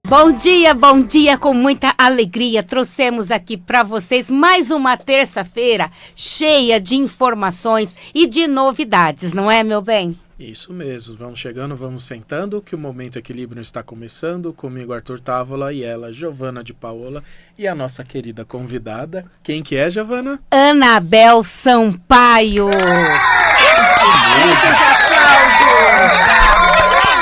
Bom dia, com muita alegria. Trouxemos aqui para vocês mais uma terça-feira cheia de informações e de novidades, não é, meu bem? Isso mesmo, vamos chegando, vamos sentando, que o Momento Equilíbrio está começando, comigo Arthur Távola e ela, Giovana de Paola, e a nossa querida convidada, quem que é, Giovana? Anabel Sampaio! Muitos aplausos!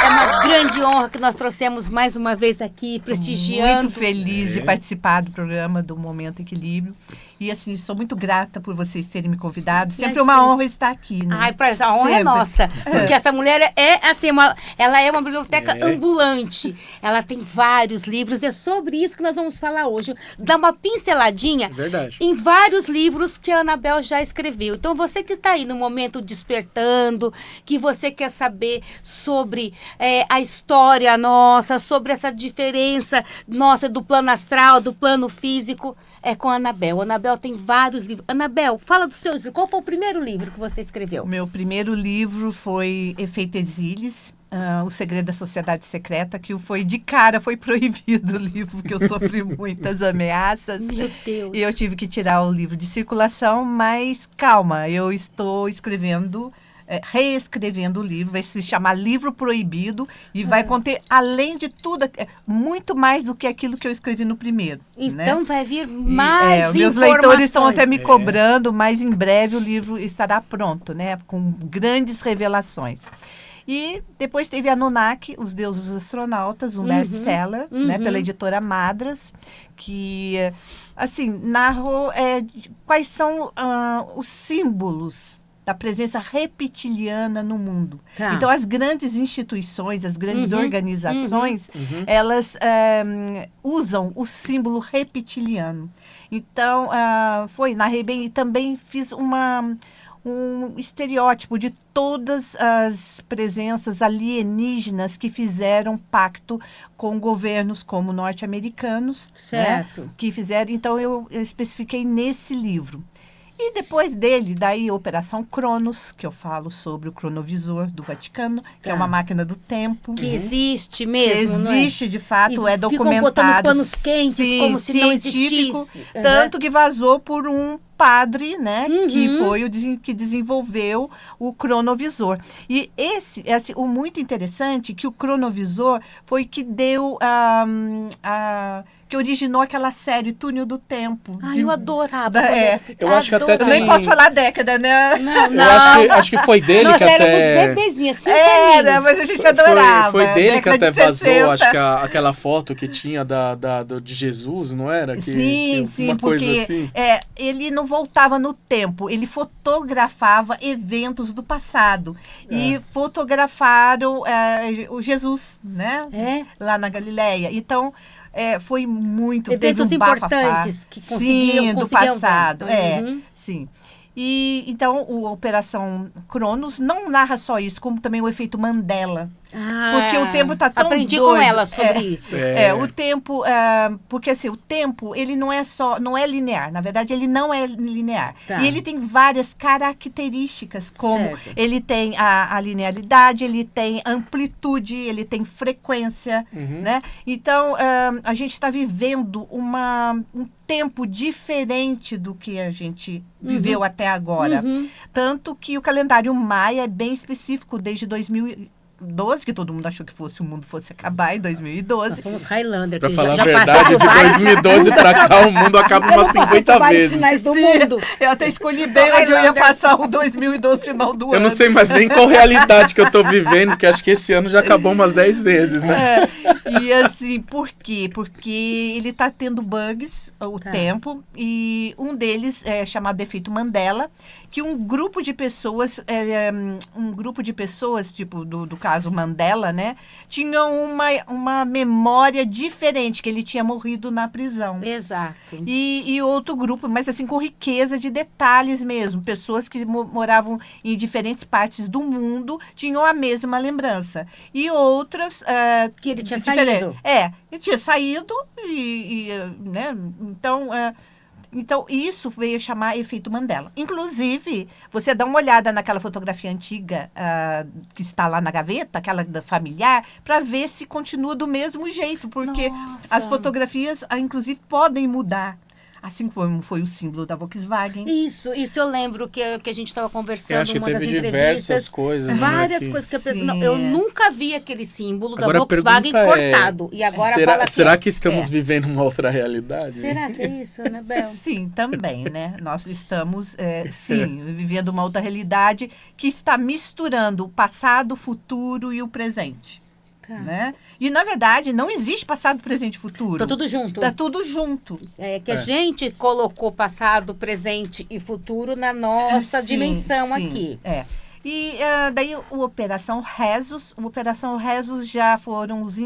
É uma grande honra que nós trouxemos mais uma vez aqui, prestigiando. Muito feliz de participar do programa do Momento Equilíbrio. E assim, sou muito grata por vocês terem me convidado. Sempre uma honra estar aqui, né? Ai, a honra é nossa. Porque essa mulher é assim, ela é uma biblioteca ambulante. Ela tem vários livros. É sobre isso que nós vamos falar hoje. Dá uma pinceladinha em vários livros que a Anabel já escreveu. Então, você que está aí no momento despertando, que você quer saber sobre a história nossa, sobre essa diferença nossa do plano astral, do plano físico, é com a Anabel. A Anabel tem vários livros. Anabel, fala dos seus livros. Qual foi o primeiro livro que você escreveu? O meu primeiro livro foi Efeito Exílies, O Segredo da Sociedade Secreta, que foi proibido o livro, porque eu sofri muitas ameaças. Meu Deus! E eu tive que tirar o livro de circulação, mas calma, eu estou escrevendo... reescrevendo o livro, vai se chamar Livro Proibido e vai conter, além de tudo, muito mais do que aquilo que eu escrevi no primeiro. Então, né? Vai vir mais meus leitores estão até me cobrando, mas em breve o livro estará pronto, né? Com grandes revelações. E depois teve Anunnaki, Os Deuses Astronautas, um best-seller, né, pela editora Madras, que, assim, narrou quais são os símbolos da presença reptiliana no mundo. Tá. Então, as grandes instituições, as grandes organizações, elas usam o símbolo reptiliano. Então, narrei bem e também fiz um estereótipo de todas as presenças alienígenas que fizeram pacto com governos como norte-americanos. Certo. Né, que fizeram. Então, eu especifiquei nesse livro. E depois dele, daí Operação Cronos, que eu falo sobre o cronovisor do Vaticano, que é uma máquina do tempo. Que existe mesmo, existe, não é? De fato, e documentado. Ficam botando panos quentes, como se não existisse. Tanto que vazou por um padre, né, que foi o que desenvolveu o cronovisor. E o muito interessante que o cronovisor foi que deu que originou aquela série Túnel do Tempo. Ai, eu adorava. Eu acho que até eu nem posso falar década, né? Não. Eu acho que foi dele nós que até... Nós éramos bebezinhas, 5 aninhos. Mas a gente adorava. Foi dele que até vazou, acho que aquela foto que tinha de Jesus, não era? Sim, uma porque coisa assim. Ele não voltava no tempo, ele fotografava eventos do passado. E fotografaram o Jesus, né? Lá na Galileia. Então... foi muito... Eventos importantes que conseguiam do passado. Ver. Sim. E, então, a Operação Cronos não narra só isso, como também o efeito Mandela. Porque o tempo está tão Aprendi doido. com ela sobre isso. O tempo... porque, assim, o tempo, ele não é linear. Na verdade, ele não é linear. Tá. E ele tem várias características, como ele tem a linearidade, ele tem amplitude, ele tem frequência, né? Então, a gente está vivendo um tempo diferente do que a gente viveu até agora. Tanto que o calendário maia é bem específico, desde 2012, que todo mundo achou que o mundo fosse acabar em 2012. Nós somos Highlander. Pra falar a verdade, de 2012 pra cá, o mundo acaba umas 50 vezes. Do mundo. Eu até escolhi bem onde eu ia passar o 2012, final do ano. Eu não sei mais nem qual realidade que eu tô vivendo, porque acho que esse ano já acabou umas 10 vezes, né? E assim, por quê? Porque ele tá tendo bugs o tempo, e um deles é chamado efeito Mandela, que um grupo de pessoas, tipo do caso Mandela, né, tinham uma memória diferente, que ele tinha morrido na prisão. Exato. E outro grupo, mas assim, com riqueza de detalhes mesmo, pessoas que moravam em diferentes partes do mundo, tinham a mesma lembrança. E outras... que ele tinha saído. Ele tinha saído, né, então... Então, isso veio chamar efeito Mandela. Inclusive, você dá uma olhada naquela fotografia antiga que está lá na gaveta, aquela familiar, para ver se continua do mesmo jeito, porque as fotografias, inclusive, podem mudar. Assim como foi o símbolo da Volkswagen. Isso eu lembro que a gente estava conversando numa das entrevistas. Diversas coisas. Várias coisas que eu penso. Não, eu nunca vi aquele símbolo da Volkswagen cortado. E agora será que estamos vivendo uma outra realidade? Será que é isso, né, Bel? Sim, também, né? Nós estamos, vivendo uma outra realidade que está misturando o passado, o futuro e o presente. Né? E, na verdade, não existe passado, presente e futuro. Tá tudo junto. Tá tudo junto. A gente colocou passado, presente e futuro na nossa dimensão aqui. E daí o Operação Rezos já foram os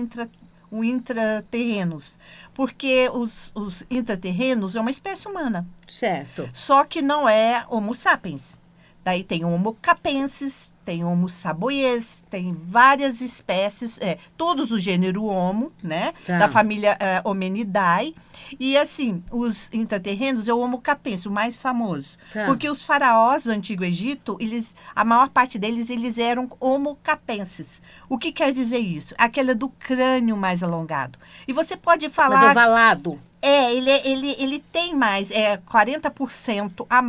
intraterrenos. Porque os intraterrenos é uma espécie humana. Certo. Só que não é Homo sapiens. Daí tem Homo capensis, tem Homo saboies, tem várias espécies, todos o gênero Homo, né? Da família Hominidae. E assim, os intraterrenos é o Homo capensis, o mais famoso. Porque os faraós do Antigo Egito, a maior parte deles, eles eram Homo capensis. O que quer dizer isso? Aquela do crânio mais alongado. E você pode falar... Mas ovalado. Ele tem mais, 40% a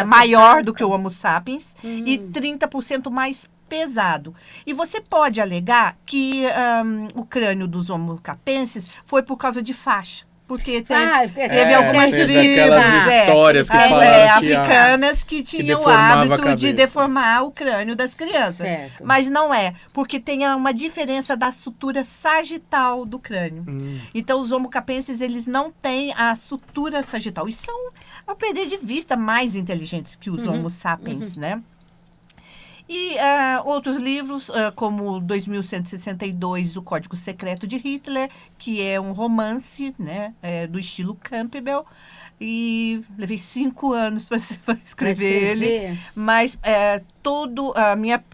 maior do que o Homo sapiens e 30% mais pesado. E você pode alegar que o crânio dos Homo capensis foi por causa de faixa. Porque teve algumas tribos histórias que falaram africanas que tinham o hábito de deformar o crânio das crianças. Certo. Mas não é, porque tem uma diferença da sutura sagital do crânio. Então, os Homo capensis, eles não têm a sutura sagital. E são, ao perder de vista, mais inteligentes que os Homo sapiens, né? E outros livros, como 2162, O Código Secreto de Hitler, que é um romance, né, do estilo Campbell. E levei 5 anos para escrever ele. Mas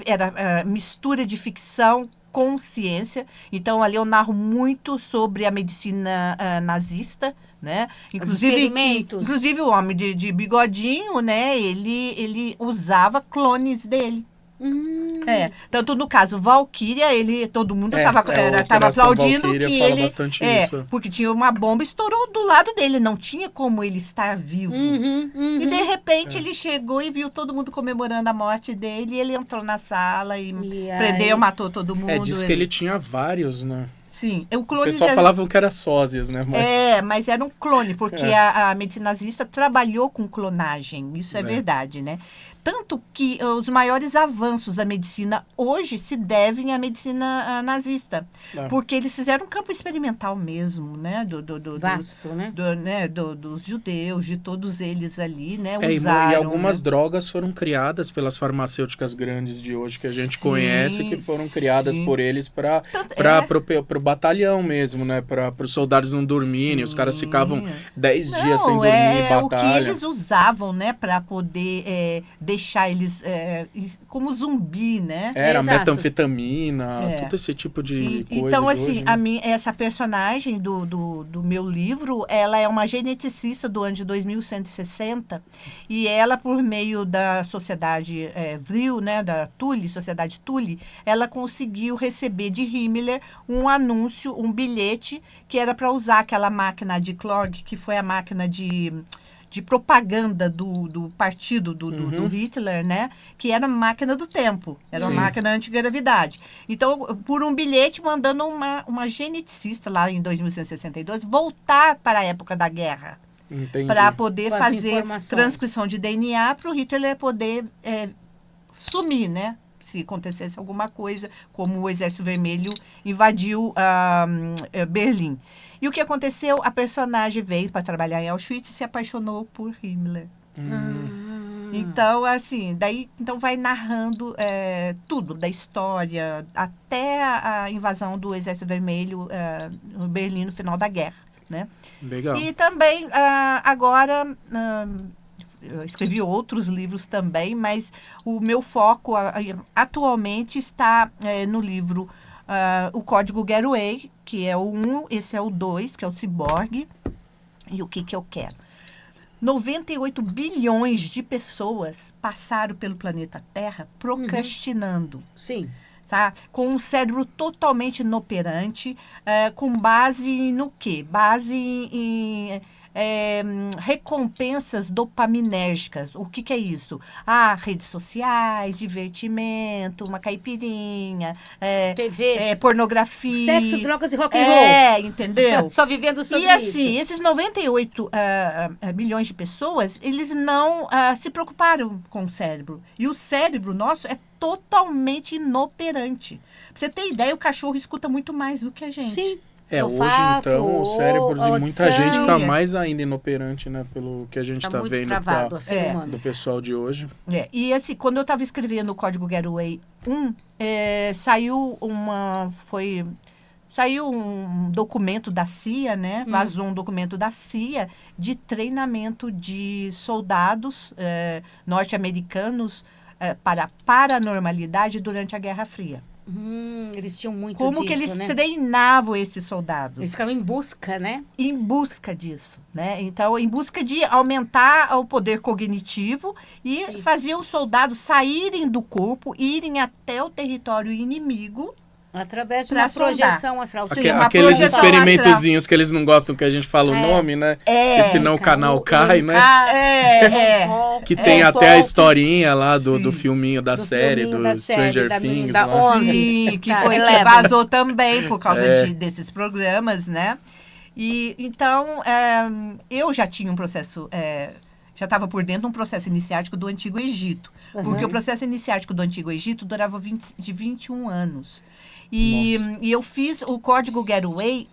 era mistura de ficção com ciência. Então, ali eu narro muito sobre a medicina nazista, né? Inclusive o homem de bigodinho, né? Ele usava clones dele. Tanto no caso Valkyria, todo mundo estava aplaudindo Valkyria que fala ele bastante isso. porque tinha uma bomba, estourou do lado dele, não tinha como ele estar vivo. E de repente ele chegou e viu todo mundo comemorando a morte dele, e ele entrou na sala e prendeu, matou todo mundo. Diz que ele tinha vários, né? Sim, o pessoal falava que era sósias, né? Mas era um clone, porque a medicina nazista trabalhou com clonagem, isso é verdade, né? Tanto que os maiores avanços da medicina hoje se devem à medicina nazista. Porque eles fizeram um campo experimental mesmo, né? Vasto, né? Dos judeus, de todos eles ali, né? Usaram, e algumas drogas foram criadas pelas farmacêuticas grandes de hoje, que a gente conhece, que foram criadas por eles para o batalhão mesmo, né? Para os soldados não dormirem. Os caras ficavam 10 dias sem dormir em batalha. O que eles usavam, né? Para poder... deixar eles como zumbi, né? Era metanfetamina, todo esse tipo de coisa. Então, assim, hoje, né? Essa personagem do meu livro, ela é uma geneticista do ano de 2160, e ela, por meio da sociedade Vril, né, da Thule, Sociedade Thule, ela conseguiu receber de Himmler um anúncio, um bilhete, que era para usar aquela máquina de Klorg, que foi a máquina de propaganda do partido do Hitler, né? Que era a máquina do tempo, era uma máquina antigravidade. Então, por um bilhete, mandando uma geneticista lá em 2162 voltar para a época da guerra. Para poder fazer transcrição de DNA para o Hitler poder sumir, né? Se acontecesse alguma coisa, como o Exército Vermelho invadiu Berlim. E o que aconteceu? A personagem veio para trabalhar em Auschwitz e se apaixonou por Himmler. Então, assim, então vai narrando tudo, da história, até a invasão do Exército Vermelho no Berlim no final da guerra, né? Legal. E também, agora... eu escrevi outros livros também, mas o meu foco atualmente está no livro O Código Getaway, que é o 1, esse é o 2, que é o Ciborgue. E o que eu quero? 98 bilhões de pessoas passaram pelo planeta Terra procrastinando. Sim. Tá? Com um cérebro totalmente inoperante, com base no quê? Base em recompensas dopaminérgicas. O que é isso? Redes sociais, divertimento, uma caipirinha, TV, pornografia. Sexo, drogas e rock and roll. Entendeu? Só vivendo sobre isso. E assim, isso. esses 98 milhões de pessoas, eles não se preocuparam com o cérebro. E o cérebro nosso é totalmente inoperante. Pra você ter ideia, o cachorro escuta muito mais do que a gente. Sim. Hoje, então, o cérebro de muita gente está mais ainda inoperante, né? Pelo que a gente está vendo travado, do pessoal de hoje. E assim, quando eu estava escrevendo o Código Gateway 1, saiu um documento da CIA, né? Vazou um documento da CIA de treinamento de soldados norte-americanos para paranormalidade durante a Guerra Fria. Eles tinham muito Como disso, que eles né? treinavam esses soldados? Eles ficavam em busca, né? Em busca disso, né? Então, em busca de aumentar o poder cognitivo e fazer os soldados saírem do corpo, irem até o território inimigo. Através de uma projeção astral. Sim, aqueles experimentozinhos que eles não gostam que a gente fala o nome, né? Porque senão o canal cai, né? Que tem até a historinha lá do filminho da série, do Stranger Things. Da 11. Sim, que vazou também por causa desses programas, né? E então, eu já tinha um processo... já estava por dentro de um processo iniciático do Antigo Egito. Porque o processo iniciático do Antigo Egito durava de 21 anos. E eu fiz o Código Gateway,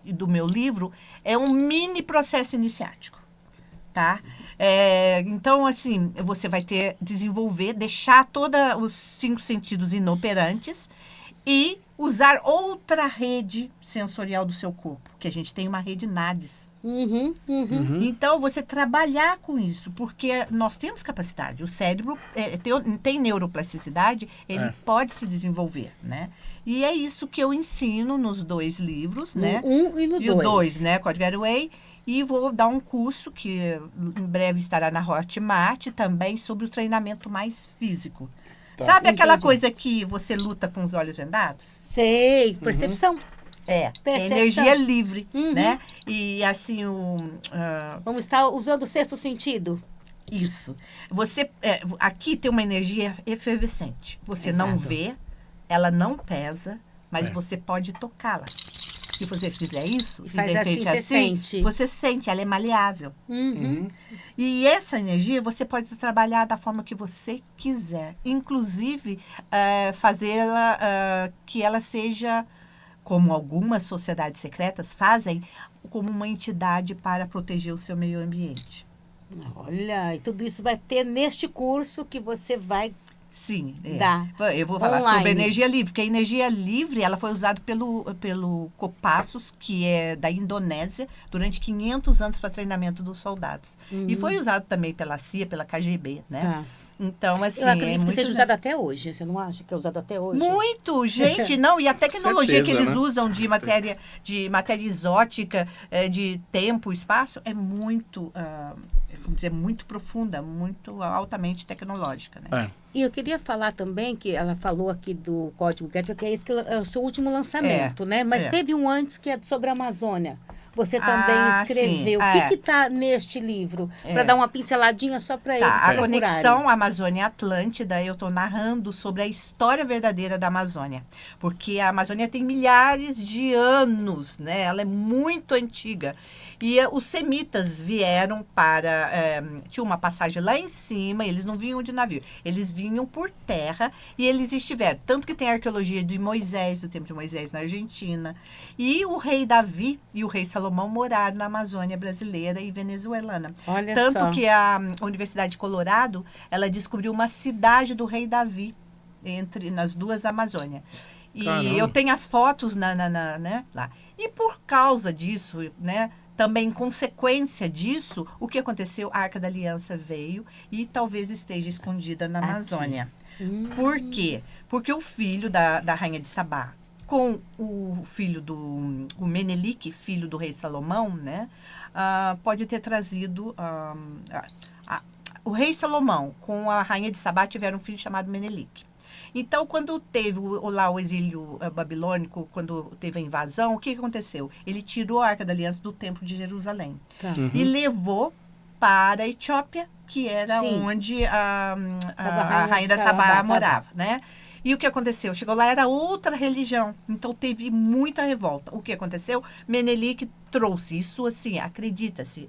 do meu livro, é um mini processo iniciático, tá? Então, assim, você vai deixar todos os 5 sentidos inoperantes e usar outra rede sensorial do seu corpo, que a gente tem uma rede NADS. Então, você trabalhar com isso, porque nós temos capacidade. O cérebro tem neuroplasticidade, ele pode se desenvolver, né? E é isso que eu ensino nos 2 livros, né? No 1 e no 2. E o 2, né? Código Gateway. E vou dar um curso que em breve estará na Hotmart também sobre o treinamento mais físico. Tá. Sabe aquela coisa que você luta com os olhos vendados? Sei, percepção. Energia livre, né? E assim, vamos estar usando o 6º sentido. Isso. Aqui tem uma energia efervescente. Você não vê, ela não pesa, mas você pode tocá-la. Se você fizer isso, e de repente você sente, ela é maleável. E essa energia você pode trabalhar da forma que você quiser. Inclusive, fazê-la que ela seja, como algumas sociedades secretas fazem, como uma entidade para proteger o seu meio ambiente. Olha, e tudo isso vai ter neste curso que você vai... Sim, eu vou falar sobre energia livre, porque a energia livre ela foi usada pelo Kopassus, que é da Indonésia, durante 500 anos para treinamento dos soldados. E foi usado também pela CIA, pela KGB, né? Tá. Então, assim, eu acredito que seja usado até hoje. Você não acha que é usado até hoje? Muito, gente, não. E a tecnologia que eles usam de matéria exótica, de tempo, espaço, é muito, vamos dizer, muito profunda, muito altamente tecnológica, né? E eu queria falar também, que ela falou aqui do Código Gateway, que esse que é o seu último lançamento, né? Mas teve um antes que é sobre a Amazônia. Você também escreveu. O que está neste livro? Para dar uma pinceladinha só para eles procurarem. A conexão Amazônia-Atlântida, eu estou narrando sobre a história verdadeira da Amazônia. Porque a Amazônia tem milhares de anos, né? Ela é muito antiga. E os semitas vieram tinha uma passagem lá em cima, eles não vinham de navio. Eles vinham por terra e eles estiveram. Tanto que tem a arqueologia de Moisés, do tempo de Moisés na Argentina. E o rei Davi e o rei Salomão moraram na Amazônia brasileira e venezuelana. Olha Tanto só. que a Universidade de Colorado, ela descobriu uma cidade do rei Davi nas 2 Amazônias. E eu tenho as fotos né, lá. E por causa disso, né? Também, em consequência disso, o que aconteceu? A Arca da Aliança veio e talvez esteja escondida na Amazônia. Por quê? Porque o filho da Rainha de Sabá, com o filho o Menelik, filho do rei Salomão, né? Pode ter trazido... o rei Salomão com a rainha de Sabá tiveram um filho chamado Menelik. Então, quando teve lá o exílio babilônico, quando teve a invasão, o que aconteceu? Ele tirou a Arca da Aliança do Templo de Jerusalém e levou para a Etiópia, que era onde a rainha da Sabá morava, né? E o que aconteceu? Chegou lá, era outra religião. Então, teve muita revolta. O que aconteceu? Menelik trouxe isso, assim, acredita-se.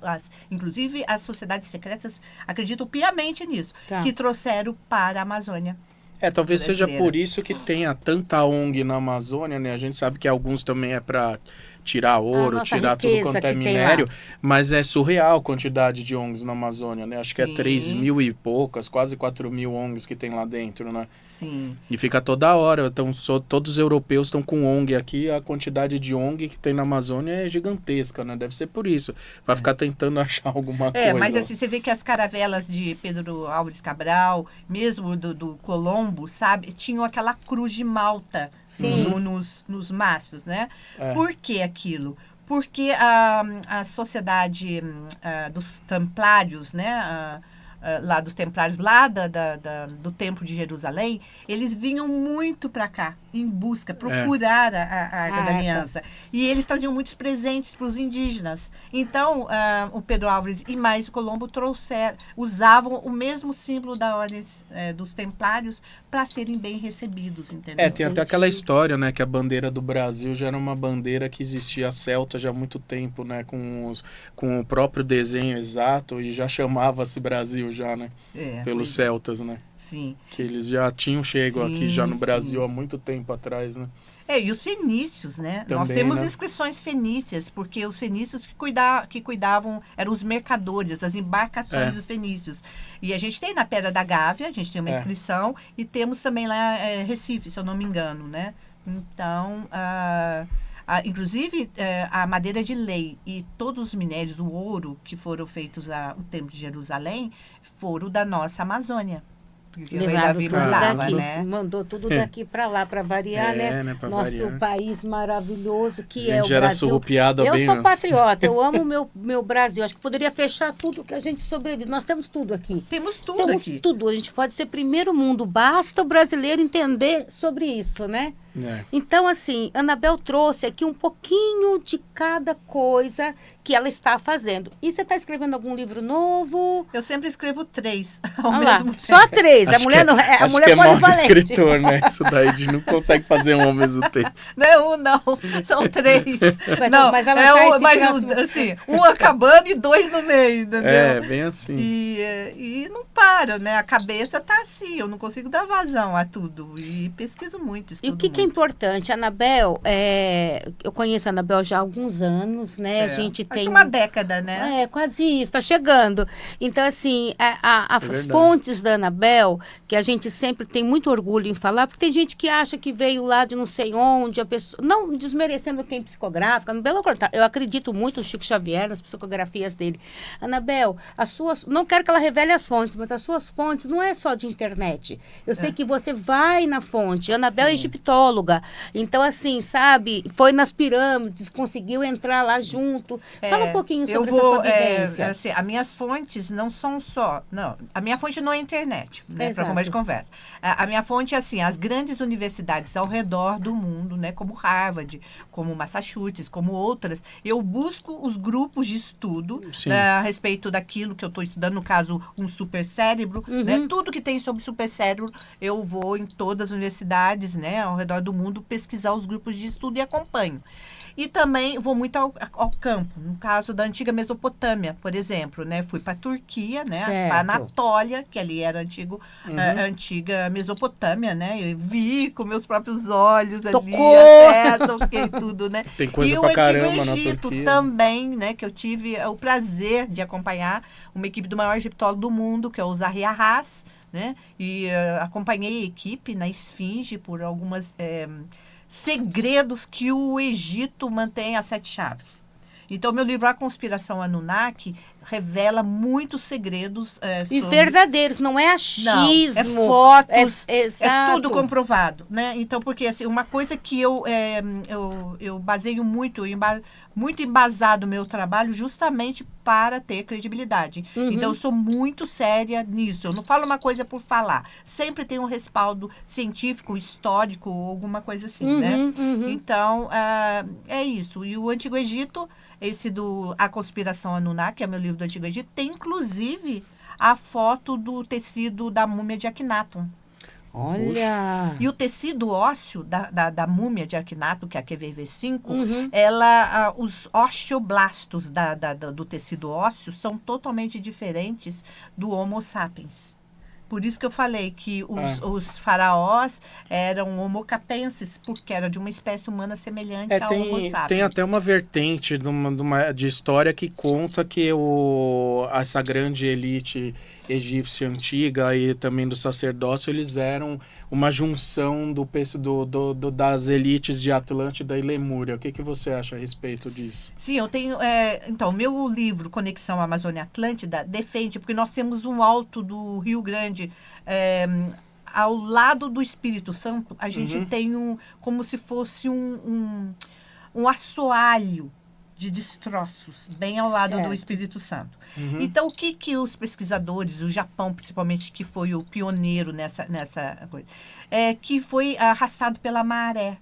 Inclusive, as sociedades secretas acreditam piamente nisso. Que trouxeram para a Amazônia. Talvez seja por isso que tenha tanta ONG na Amazônia, né? A gente sabe que alguns também é para tirar ouro, tirar tudo quanto é minério, mas é surreal a quantidade de ONGs na Amazônia, né? Acho que é 3.000 e poucas, quase 4.000 ONGs que tem lá dentro, né? Sim. E fica toda hora, então todos os europeus estão com ONG aqui, a quantidade de ONG que tem na Amazônia é gigantesca, né? Deve ser por isso, vai ficar tentando achar alguma coisa. Mas assim, você vê que as caravelas de Pedro Álvares Cabral, mesmo do Colombo, sabe? Tinham aquela cruz de Malta nos mastros, né? Por que aquilo? Porque a sociedade dos templários, né? Lá dos templários, lá do Templo de Jerusalém, eles vinham muito para cá, em busca, procurar a Arca da Aliança. E eles traziam muitos presentes para os indígenas. Então, o Pedro Álvares e mais o Colombo usavam o mesmo símbolo da ordem dos templários para serem bem recebidos, entendeu? Tem até aquela história, né, que a bandeira do Brasil já era uma bandeira que existia celta já há muito tempo, né, com o próprio desenho exato, e já chamava-se Brasil já, né, pelos celtas, né? Sim. Que eles já tinham chego aqui já no Brasil há muito tempo atrás, né? E os fenícios, né? Também, nós temos né? inscrições fenícias, porque os fenícios que cuidavam, eram os mercadores, as embarcações dos fenícios. E a gente tem na Pedra da Gávea, a gente tem uma inscrição, e temos também lá Recife, se eu não me engano, né? Então, inclusive, a madeira de lei e todos os minérios, o ouro que foram feitos ao Templo de Jerusalém, foram da nossa Amazônia. Levaram tudo daqui, né? Mandou tudo daqui para lá, para variar, né? Pra Nosso variar. País maravilhoso que a é o gente era Brasil. surrupiada Eu bem sou antes. patriota, eu amo meu Brasil. Acho que poderia fechar tudo que a gente sobrevive. Nós temos tudo aqui. Temos tudo Temos aqui. tudo. A gente pode ser primeiro mundo. Basta o brasileiro entender sobre isso, né? Então, assim, Anabel trouxe aqui um pouquinho de cada coisa que ela está fazendo. E você está escrevendo algum livro novo? Eu sempre escrevo 3 ao Olha mesmo lá, tempo. só 3. A mulher não é. A mulher que é mal de polivalente. escritor, né? Isso daí de não consegue fazer um ao mesmo tempo. Não, são 3. Mas ela assim, um acabando e 2 no meio, entendeu? Bem assim. E não para, né? A cabeça tá assim, eu não consigo dar vazão a tudo. E pesquiso muito, estudo E o que é importante? A Anabel, eu conheço a Anabel já há alguns anos, né? A gente acho tem... que uma década, né? Quase isso, tá chegando. Então, assim, as fontes da Anabel, que a gente sempre tem muito orgulho em falar, porque tem gente que acha que veio lá de não sei onde, a pessoa, não desmerecendo quem psicográfica, pelo contrário, eu acredito muito no Chico Xavier, nas psicografias dele. Anabel, não quero que ela revele as fontes, mas as suas fontes não é só de internet. Eu sei que você vai na fonte. Anabel é egiptóloga. Então, assim, sabe, foi nas pirâmides, conseguiu entrar lá junto. Fala um pouquinho sobre essa sua vivência. Assim, as minhas fontes não são só... Não, a minha fonte não é internet, né, para conversa de conversa. A minha fonte é, assim, as grandes universidades ao redor do mundo, né, como Harvard, como Massachusetts, como outras. Eu busco os grupos de estudo a respeito daquilo que eu estou estudando, no caso, um supercérebro, né? Tudo que tem sobre supercérebro, eu vou em todas as universidades, né, ao redor do mundo, pesquisar os grupos de estudo e acompanho. E também vou muito ao campo, no caso da antiga Mesopotâmia, por exemplo, né? Fui para a Turquia, né? Para Anatólia, que ali era a antiga Mesopotâmia, né? Eu vi com meus próprios olhos ali, toquei tudo, né? Tem coisa e pra o caramba Antigo Egito na Turquia. também, né? Que eu tive o prazer de acompanhar uma equipe do maior egiptólogo do mundo, que é o Zahi Hawass, né? E acompanhei a equipe na Esfinge por algumas... segredos que o Egito mantém as 7 chaves. Então, meu livro A Conspiração Anunnaki revela muitos segredos. E verdadeiros, não é achismo. Não, é fotos, exato. É tudo comprovado, né? Então, porque assim, uma coisa que eu baseio muito, muito embasado o meu trabalho justamente para ter credibilidade. Então, eu sou muito séria nisso. Eu não falo uma coisa por falar. Sempre tem um respaldo científico, histórico, alguma coisa assim, né? Então, é isso. E o Antigo Egito, esse A Conspiração Anunnaki, que é meu livro do Antigo Egito, tem inclusive a foto do tecido da múmia de Akhenaton. Olha! E o tecido ósseo da múmia de Akhenaton, que é a QVV5, os osteoblastos do tecido ósseo são totalmente diferentes do Homo sapiens. Por isso que eu falei que os faraós eram homo capenses, porque era de uma espécie humana semelhante ao Homo sapiens. Tem até uma vertente de história que conta que essa grande elite egípcia antiga e também do sacerdócio, eles eram uma junção das elites de Atlântida e Lemúria. O que você acha a respeito disso? Sim, eu tenho... Então, meu livro, Conexão Amazônia-Atlântida, defende, porque nós temos um alto do Rio Grande, ao lado do Espírito Santo, a gente tem como se fosse um assoalho de destroços, bem ao lado do Espírito Santo. Então, o que os pesquisadores, o Japão principalmente, que foi o pioneiro nessa coisa, que foi arrastado pela maré.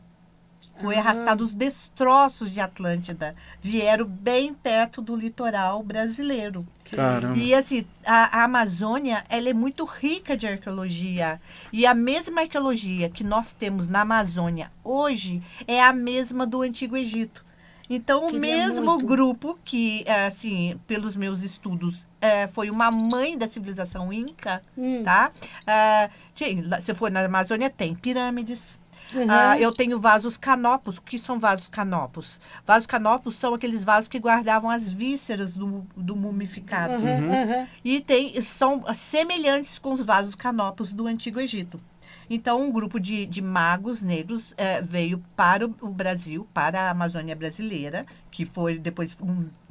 Foi arrastado os destroços de Atlântida. Vieram bem perto do litoral brasileiro. Caramba. E assim, a Amazônia, ela é muito rica de arqueologia. E a mesma arqueologia que nós temos na Amazônia hoje é a mesma do Antigo Egito. Então, o mesmo grupo que, assim, pelos meus estudos, foi uma mãe da civilização Inca, tá? Se for na Amazônia, tem pirâmides. Eu tenho vasos canopos. O que são vasos canopos? Vasos canopos são aqueles vasos que guardavam as vísceras do mumificado. E são semelhantes com os vasos canopos do Antigo Egito. Então, um grupo de magos negros veio para o Brasil, para a Amazônia brasileira, que foi depois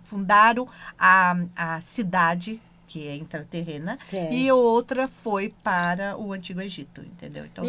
fundaram a cidade, que é intraterrena, e outra foi para o Antigo Egito, entendeu? Então,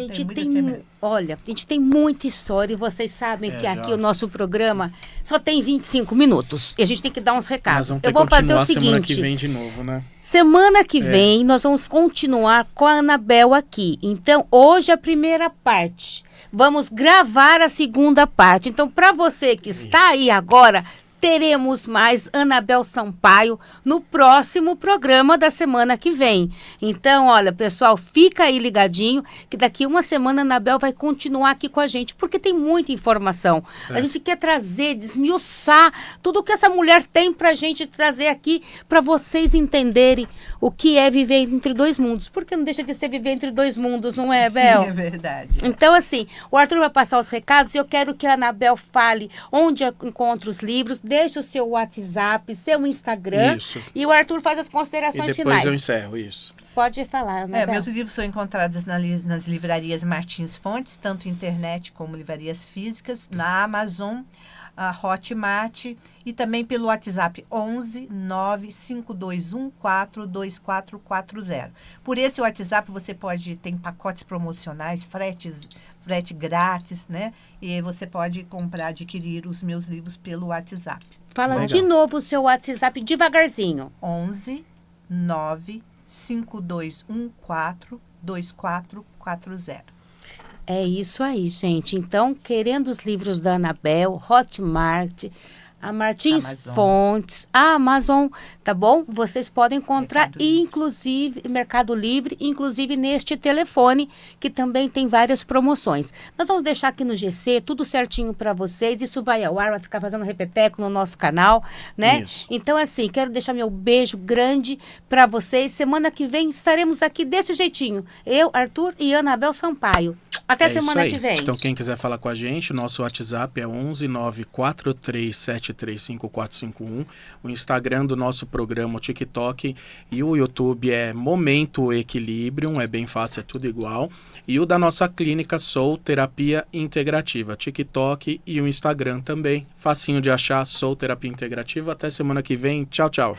olha, a gente tem muita história e vocês sabem que aqui o nosso programa só tem 25 minutos e a gente tem que dar uns recados. Eu vou fazer o seguinte. Semana que vem de novo, né? Semana que vem nós vamos continuar com a Anabel aqui. Então, hoje a primeira parte. Vamos gravar a segunda parte. Então, para você que está aí agora, teremos mais Anabel Sampaio no próximo programa da semana que vem. Então, olha, pessoal, fica aí ligadinho, que daqui uma semana a Anabel vai continuar aqui com a gente, porque tem muita informação. A gente quer trazer, desmiuçar tudo que essa mulher tem pra gente trazer aqui, para vocês entenderem o que é viver entre dois mundos. Porque não deixa de ser viver entre dois mundos, não é, Bel? Sim, é verdade. Então, assim, o Arthur vai passar os recados e eu quero que a Anabel fale onde encontra os livros. Deixa o seu WhatsApp, seu Instagram. Isso. E o Arthur faz as considerações finais. Depois eu encerro, isso. Pode falar, Anabel. Meus livros são encontrados nas livrarias Martins Fontes, tanto internet como livrarias físicas, na Amazon, a Hotmart e também pelo WhatsApp 11 95214 2440. Por esse WhatsApp você tem pacotes promocionais, frete grátis, né? E você pode adquirir os meus livros pelo WhatsApp. Fala de novo o seu WhatsApp devagarzinho. 11 95214 2440. É isso aí, gente. Então, querendo os livros da Anabel, Hotmart, a Martins Fontes, a Amazon, tá bom? Vocês podem encontrar, inclusive, Mercado Livre, inclusive neste telefone, que também tem várias promoções. Nós vamos deixar aqui no GC tudo certinho para vocês. Isso vai ao ar, vai ficar fazendo repeteco no nosso canal, né? Isso. Então, assim, quero deixar meu beijo grande para vocês. Semana que vem estaremos aqui desse jeitinho. Eu, Arthur e Anabel Sampaio. Até semana que vem. Então, quem quiser falar com a gente, o nosso WhatsApp é 11 943735451. O Instagram do nosso programa, o TikTok, e o YouTube é Momento Equilibrium, é bem fácil, é tudo igual. E o da nossa clínica Soul Terapia Integrativa, TikTok e o Instagram também. Facinho de achar, Soul Terapia Integrativa. Até semana que vem. Tchau, tchau.